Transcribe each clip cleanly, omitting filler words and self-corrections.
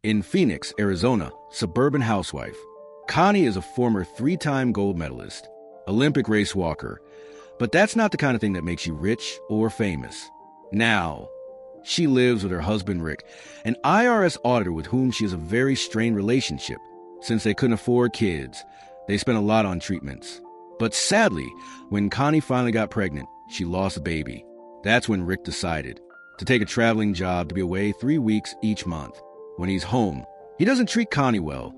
In Phoenix, Arizona, suburban housewife. Connie is a former 3-time gold medalist, Olympic race walker, but that's not the kind of thing that makes you rich or famous. Now, she lives with her husband Rick, an IRS auditor with whom she has a very strained relationship. Since they couldn't afford kids, they spent a lot on treatments. But sadly, when Connie finally got pregnant, she lost a baby. That's when Rick decided to take a traveling job to be away 3 weeks each month. When he's home, he doesn't treat Connie well,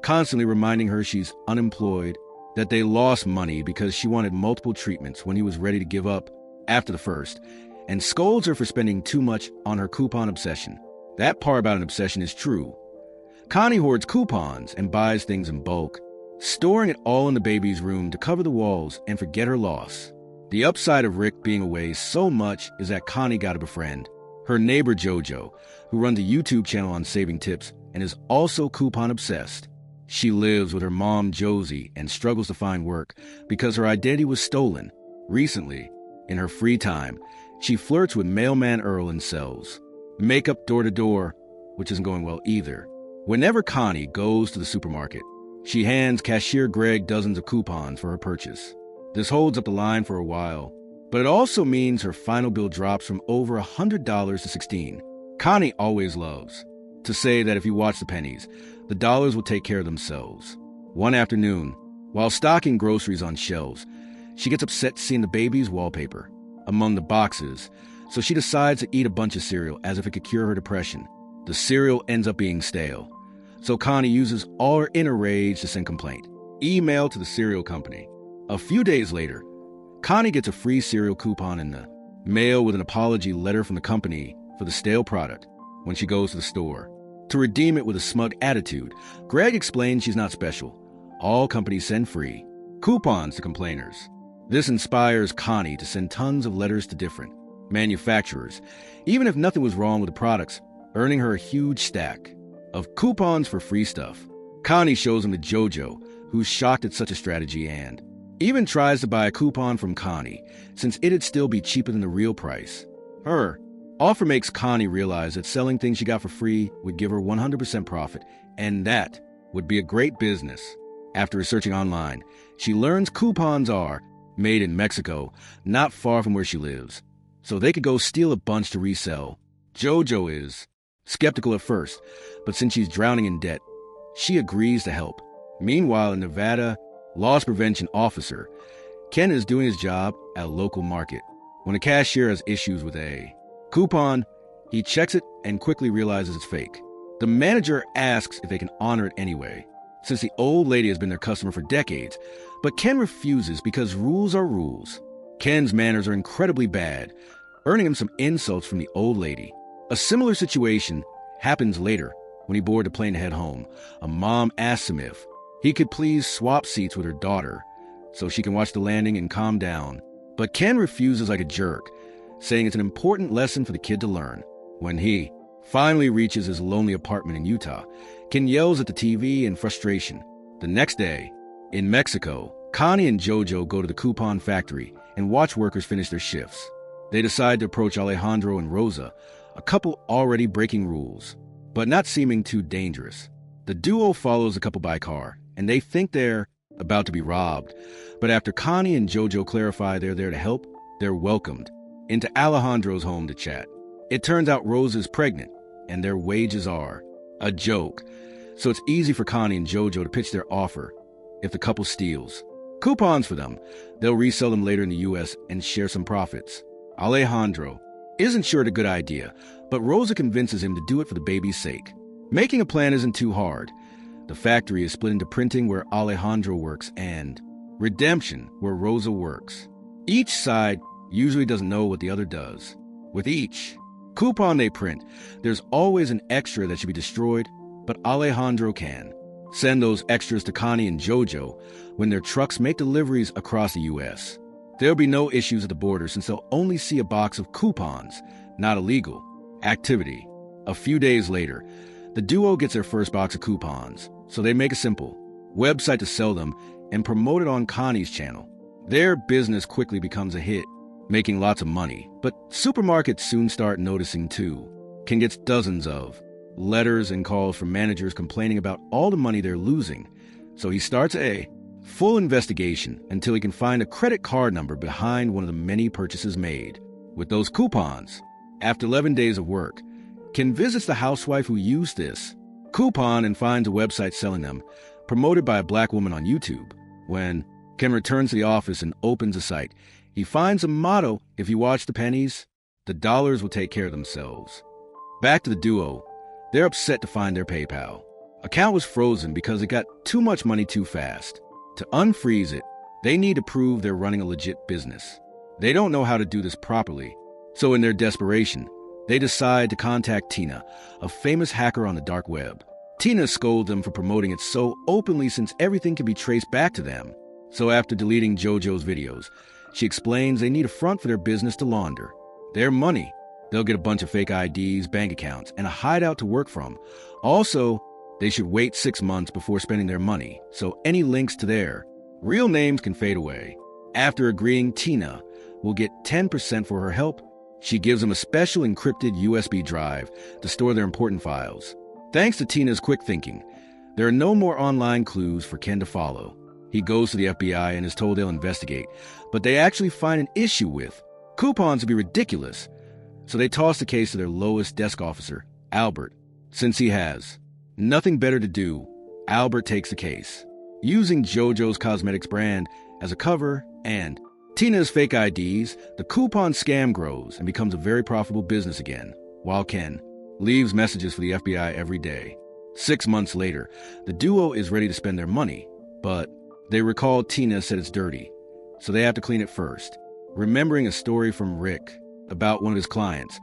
constantly reminding her she's unemployed, that they lost money because she wanted multiple treatments when he was ready to give up after the first, and scolds her for spending too much on her coupon obsession. That part about an obsession is true. Connie hoards coupons and buys things in bulk, storing it all in the baby's room to cover the walls and forget her loss. The upside of Rick being away so much is that Connie got a befriend, her neighbor JoJo, who runs a YouTube channel on saving tips and is also coupon obsessed. She lives with her mom Josie and struggles to find work because her identity was stolen. Recently, in her free time, she flirts with mailman Earl and sells makeup door to door, which isn't going well either. Whenever Connie goes to the supermarket, she hands cashier Greg dozens of coupons for her purchase. This holds up the line for a while, but it also means her final bill drops from over $100 to $16. Connie always loves to say that if you watch the pennies, the dollars will take care of themselves. One afternoon, while stocking groceries on shelves, she gets upset seeing the baby's wallpaper among the boxes, so she decides to eat a bunch of cereal as if it could cure her depression. The cereal ends up being stale, so Connie uses all her inner rage to send complaint. Email to the cereal company. A few days later, Connie gets a free cereal coupon in the mail with an apology letter from the company for the stale product when she goes to the store. To redeem it with a smug attitude, Greg explains she's not special. All companies send free coupons to complainers. This inspires Connie to send tons of letters to different manufacturers, even if nothing was wrong with the products, earning her a huge stack of coupons for free stuff. Connie shows them to JoJo, who's shocked at such a strategy and even tries to buy a coupon from Connie, since it'd still be cheaper than the real price. Her offer makes Connie realize that selling things she got for free would give her 100% profit, and that would be a great business. After researching online, she learns coupons are made in Mexico, not far from where she lives, so they could go steal a bunch to resell. JoJo is skeptical at first, but since she's drowning in debt, she agrees to help. Meanwhile, in Nevada, loss prevention officer Ken is doing his job at a local market. When a cashier has issues with a coupon, he checks it and quickly realizes it's fake. The manager asks if they can honor it anyway, since the old lady has been their customer for decades, but Ken refuses because rules are rules. Ken's manners are incredibly bad, earning him some insults from the old lady. A similar situation happens later when he boarded a plane to head home. A mom asks him if he could please swap seats with her daughter so she can watch the landing and calm down. But Ken refuses like a jerk, saying it's an important lesson for the kid to learn. When he finally reaches his lonely apartment in Utah, Ken yells at the TV in frustration. The next day, in Mexico, Connie and JoJo go to the coupon factory and watch workers finish their shifts. They decide to approach Alejandro and Rosa, a couple already breaking rules, but not seeming too dangerous. The duo follows the couple by car, and they think they're about to be robbed. But after Connie and JoJo clarify they're there to help, they're welcomed into Alejandro's home to chat. It turns out Rosa's pregnant, and their wages are a joke, so it's easy for Connie and JoJo to pitch their offer if the couple steals coupons for them. They'll resell them later in the U.S. and share some profits. Alejandro isn't sure it's a good idea, but Rosa convinces him to do it for the baby's sake. Making a plan isn't too hard. The factory is split into printing where Alejandro works and redemption where Rosa works. Each side usually doesn't know what the other does. With each coupon they print, there's always an extra that should be destroyed, but Alejandro can send those extras to Connie and JoJo when their trucks make deliveries across the U.S. There'll be no issues at the border since they'll only see a box of coupons, not illegal activity. A few days later, the duo gets their first box of coupons, so they make a simple website to sell them and promote it on Connie's channel. Their business quickly becomes a hit, making lots of money, but supermarkets soon start noticing too. Ken gets dozens of letters and calls from managers complaining about all the money they're losing. So he starts a full investigation until he can find a credit card number behind one of the many purchases made. With those coupons, after 11 days of work, Ken visits the housewife who used this coupon and finds a website selling them, promoted by a black woman on YouTube. When Ken returns to the office and opens the site, he finds a motto: if you watch the pennies, the dollars will take care of themselves. Back to the duo. They're upset to find their PayPal account was frozen because it got too much money too fast. To unfreeze it, they need to prove they're running a legit business. They don't know how to do this properly, so in their desperation, they decide to contact Tina, a famous hacker on the dark web. Tina scolds them for promoting it so openly since everything can be traced back to them. So after deleting JoJo's videos, she explains they need a front for their business to launder their money. They'll get a bunch of fake IDs, bank accounts, and a hideout to work from. Also, they should wait 6 months before spending their money, so any links to their real names can fade away. After agreeing, Tina will get 10% for her help. She gives them a special encrypted USB drive to store their important files. Thanks to Tina's quick thinking, there are no more online clues for Ken to follow. He goes to the FBI and is told they'll investigate, but they actually find an issue with coupons to be ridiculous. So they toss the case to their lowest desk officer, Albert. Since he has nothing better to do, Albert takes the case. Using JoJo's Cosmetics brand as a cover and Tina's fake IDs, the coupon scam grows and becomes a very profitable business again, while Ken leaves messages for the FBI every day. 6 months later, the duo is ready to spend their money, but they recall Tina said it's dirty, so they have to clean it first. Remembering a story from Rick about one of his clients,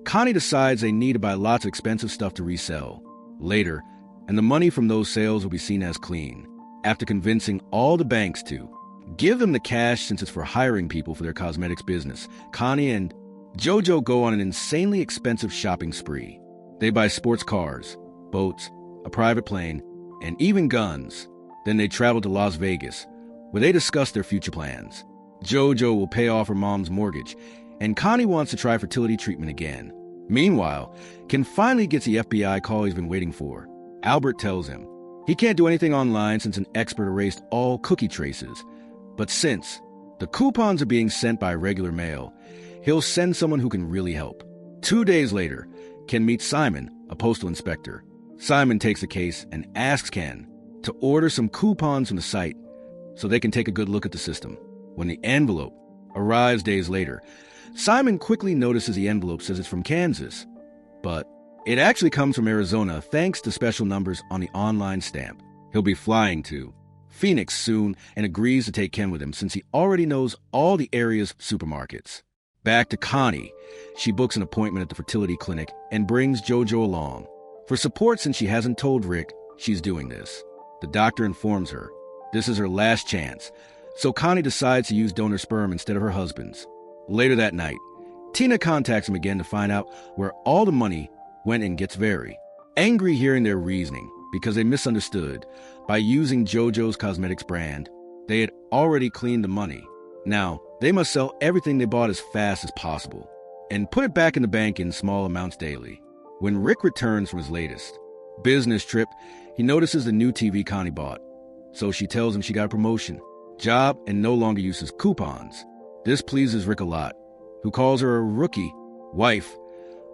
Connie decides they need to buy lots of expensive stuff to resell later, and the money from those sales will be seen as clean. After convincing all the banks to give them the cash since it's for hiring people for their cosmetics business, Connie and JoJo go on an insanely expensive shopping spree. They buy sports cars, boats, a private plane, and even guns. Then they travel to Las Vegas, where they discuss their future plans. JoJo will pay off her mom's mortgage, and Connie wants to try fertility treatment again. Meanwhile, Ken finally gets the FBI call he's been waiting for. Albert tells him he can't do anything online since an expert erased all cookie traces. But since the coupons are being sent by regular mail, he'll send someone who can really help. 2 days later, Ken meets Simon, a postal inspector. Simon takes the case and asks Ken to order some coupons from the site so they can take a good look at the system. When the envelope arrives days later, Simon quickly notices the envelope says it's from Kansas, but it actually comes from Arizona thanks to special numbers on the online stamp. He'll be flying to Phoenix soon and agrees to take Ken with him since he already knows all the area's supermarkets. Back to Connie. She books an appointment at the fertility clinic and brings JoJo along for support since she hasn't told Rick she's doing this. The doctor informs her this is her last chance, so Connie decides to use donor sperm instead of her husband's. Later that night, Tina contacts him again to find out where all the money went and gets very angry hearing their reasoning because they misunderstood. By using JoJo's Cosmetics brand, they had already cleaned the money. Now, they must sell everything they bought as fast as possible and put it back in the bank in small amounts daily. When Rick returns from his latest business trip, he notices the new TV Connie bought. So she tells him she got a promotion, job, and no longer uses coupons. This pleases Rick a lot, who calls her a rookie wife,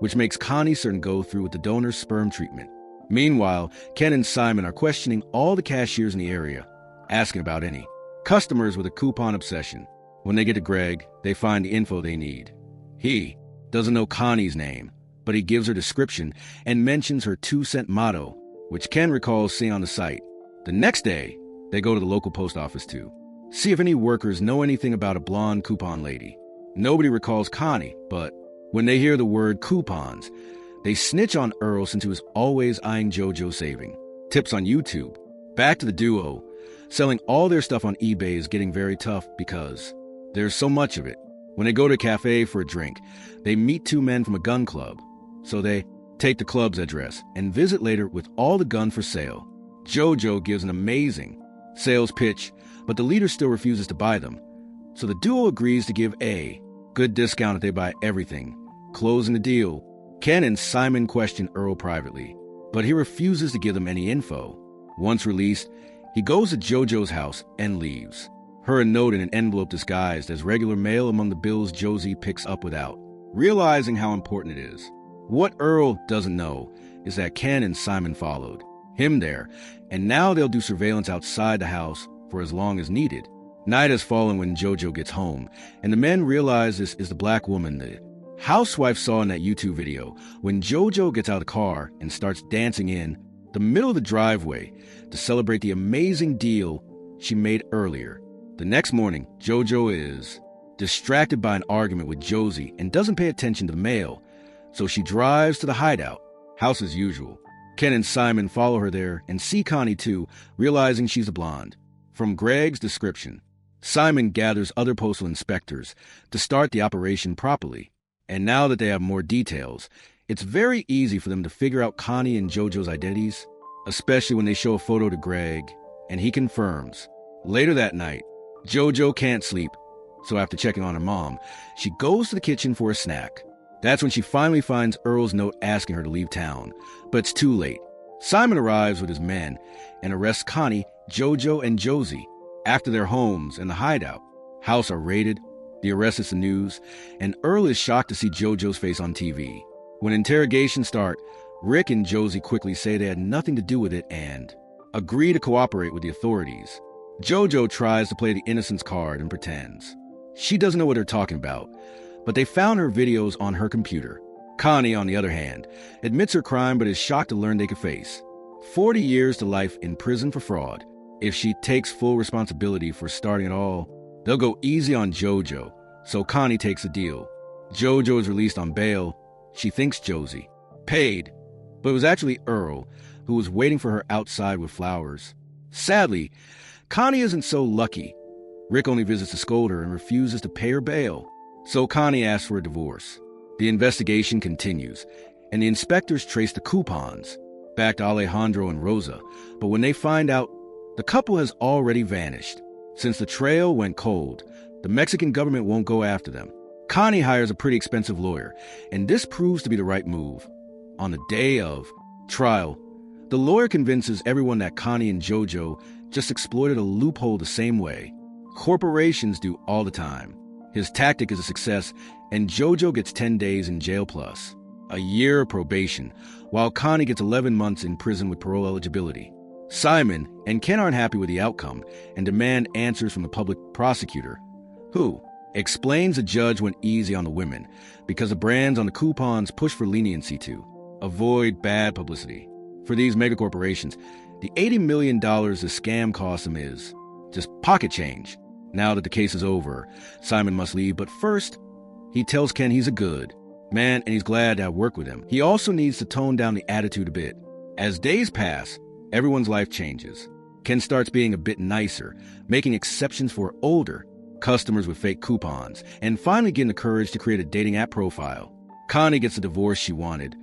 which makes Connie certain go through with the donor's sperm treatment. Meanwhile, Ken and Simon are questioning all the cashiers in the area, asking about any customers with a coupon obsession. When they get to Greg, they find the info they need. He doesn't know Connie's name, but he gives her description and mentions her 2-cent motto, which Ken recalls seeing on the site. The next day, they go to the local post office to see if any workers know anything about a blonde coupon lady. Nobody recalls Connie, but when they hear the word coupons, they snitch on Earl since he was always eyeing JoJo saving. Tips on YouTube. Back to the duo. Selling all their stuff on eBay is getting very tough because there's so much of it. When they go to a cafe for a drink, they meet 2 men from a gun club. So they take the club's address and visit later with all the gun for sale. JoJo gives an amazing sales pitch, but the leader still refuses to buy them. So the duo agrees to give a good discount if they buy everything. Closing the deal, Ken and Simon question Earl privately. but he refuses to give them any info. Once released, he goes to JoJo's house and leaves, her a note in an envelope disguised as regular mail among the bills Josie picks up without, realizing how important it is. What Earl doesn't know is that Ken and Simon followed him there, and now they'll do surveillance outside the house for as long as needed. Night has fallen when JoJo gets home, and the men realize this is the black woman the housewife saw in that YouTube video when JoJo gets out of the car and starts dancing in the middle of the driveway to celebrate the amazing deal she made earlier. The next morning, JoJo is distracted by an argument with Josie and doesn't pay attention to the mail, so she drives to the hideout, house as usual. Ken and Simon follow her there and see Connie too, realizing she's a blonde. From Greg's description, Simon gathers other postal inspectors to start the operation properly, and now that they have more details, it's very easy for them to figure out Connie and JoJo's identities, especially when they show a photo to Greg, and he confirms. Later that night, JoJo can't sleep, so after checking on her mom, she goes to the kitchen for a snack. That's when she finally finds Earl's note asking her to leave town, but it's too late. Simon arrives with his men and arrests Connie, JoJo, and Josie. After their homes and the hideout house are raided, the arrest is the news, and Earl is shocked to see JoJo's face on TV. When interrogations start, Rick and Josie quickly say they had nothing to do with it and agree to cooperate with the authorities. JoJo tries to play the innocence card and pretends she doesn't know what they're talking about, but they found her videos on her computer. Connie, on the other hand, admits her crime but is shocked to learn they could face 40 years to life in prison for fraud. If she takes full responsibility for starting it all, they'll go easy on JoJo, so Connie takes the deal. JoJo is released on bail. She thinks Josie paid, but it was actually Earl, who was waiting for her outside with flowers. Sadly, Connie isn't so lucky. Rick only visits to scold her and refuses to pay her bail, so Connie asks for a divorce. The investigation continues, and the inspectors trace the coupons back to Alejandro and Rosa, but when they find out the couple has already vanished. Since the trail went cold, the Mexican government won't go after them. Connie hires a pretty expensive lawyer, and this proves to be the right move. On the day of trial, the lawyer convinces everyone that Connie and JoJo just exploited a loophole the same way corporations do all the time. His tactic is a success, and JoJo gets 10 days in jail plus a year of probation, while Connie gets 11 months in prison with parole eligibility. Simon and Ken aren't happy with the outcome and demand answers from the public prosecutor, who explains the judge went easy on the women because the brands on the coupons push for leniency to avoid bad publicity. For these megacorporations, the $80 million the scam cost them is just pocket change. Now that the case is over, Simon must leave, but first, he tells Ken he's a good man and he's glad to have worked with him. He also needs to tone down the attitude a bit. As days pass, everyone's life changes. Ken starts being a bit nicer, making exceptions for older customers with fake coupons, and finally getting the courage to create a dating app profile. Connie gets the divorce she wanted,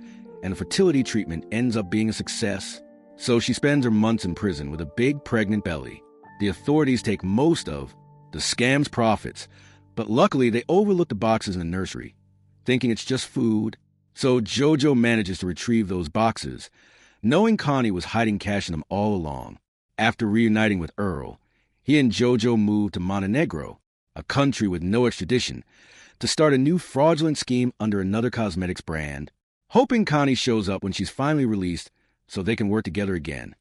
and the fertility treatment ends up being a success. So she spends her months in prison with a big pregnant belly. The authorities take most of the scam's profits, but luckily they overlook the boxes in the nursery, thinking it's just food. So JoJo manages to retrieve those boxes, knowing Connie was hiding cash in them all along. After reuniting with Earl, he and JoJo moved to Montenegro, a country with no extradition, to start a new fraudulent scheme under another cosmetics brand, hoping Connie shows up when she's finally released so they can work together again.